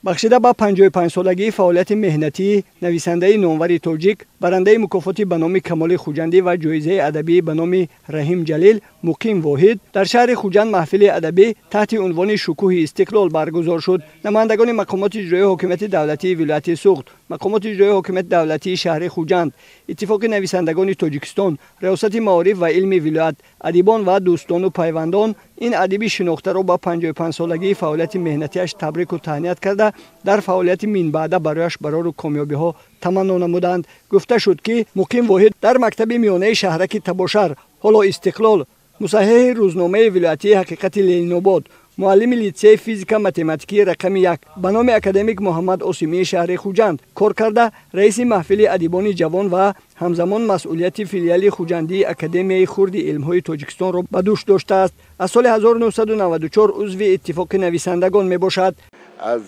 بخشیده به 55 سالگی فعالیت مهنتی، نویسنده نامور تاجیک، برنده مکافات به نام کمال خوجندی و جایزه ادبی به نام رحیم جلیل، مقیم واحد در شهر خوجند محفل ادبی تحت عنوان شکوه استقلال برگزار شد. نمایندگان مقامات اجرایی حکومت دولتی ولایت سوخت، مقامات اجرایی حکومت دولتی شهر خوجند، اتفاق نویسندگان تاجیکستان، ریاست معارف و علم ولایت، ادیبان و دوستان و پیوندان این ادیبی شناخته را با 55 سالگی فعالیت مهنتیش تبریک و تهنیت کرده در فعالیت من بعد برایش برای کامیابی ها تمنا نمودند. گفته شد که مقیم واحد در مکتب میانه شهرک تباشر حالا استقلال، مصحح روزنامه ولایتی حقیقت لینوباد، معلم لیسه فیزیک متماتیکی رقم 1 به نام اکادمیک محمد عاصمی شهر خوجند کار کرده، رئیس محفل ادیبان جوان و همزمان مسئولیت فیلیال خوجندی اکادمی خرد علم‌های تاجیکستان را به دوش داشته است. از سال 1994 عضو اتفاق نویسندگان می باشد. از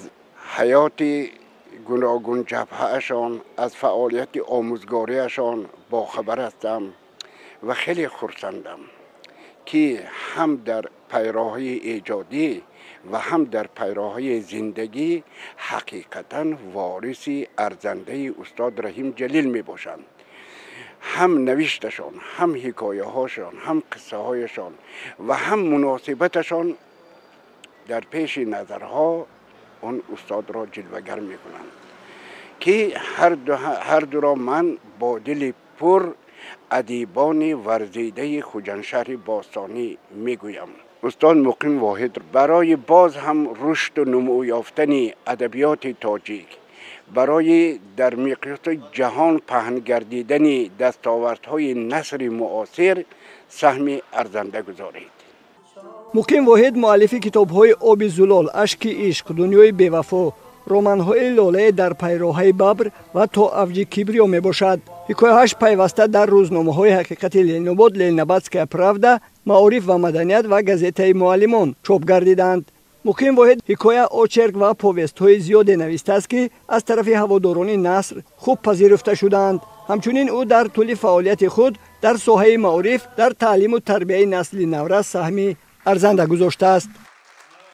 حیات گوناگون جبهه‌شان، از فعالیت آموزگاریشان با خبر هستم و خیلی خرسندم که هم در پیراهی ایجادی و هم در پیراهی زندگی حقیقتاً وارث ارزنده استاد رحیم جلیل می باشند. هم نوشتشان، هم حکایه هاشان، هم قصه هایشان و هم مناسبتشان در پیش نظرها اون استاد را جلوگر می کنند که هر دو را من با دل پر ادیبان ورزیده خوجندشهر باستانی میگویم. استاد مقیم واحد برای باز هم رشد و نمو یافتن ادبیات تاجیک، برای در مقیاس جهان پهن گردیدن دستاوردهای نثر معاصر سهم ارزنده گذارید. مقیم واحد مؤلف کتاب‌های آب زلال، اشک عشق، دنیای بی‌وفا، رمان‌های لاله در پیراهه ببر و تا اوج کبریا می باشد. حکایه‌اش پیوسته در روزنامه‌های حقیقت لینوباد، لینبادسکا پراودا، معارف و مدنیت و گازیته معلمان چاپ گردیدند. مقیم واحد حکایه، آچرک و پووست‌های زیاد نوشته است که از طرف هواداران نثر خوب پذیرفته شدند. همچنین او در طول فعالیت خود در ساحه معارف در تعلیم و تربیت نسل نو را سهمی ارزنده گذاشته است.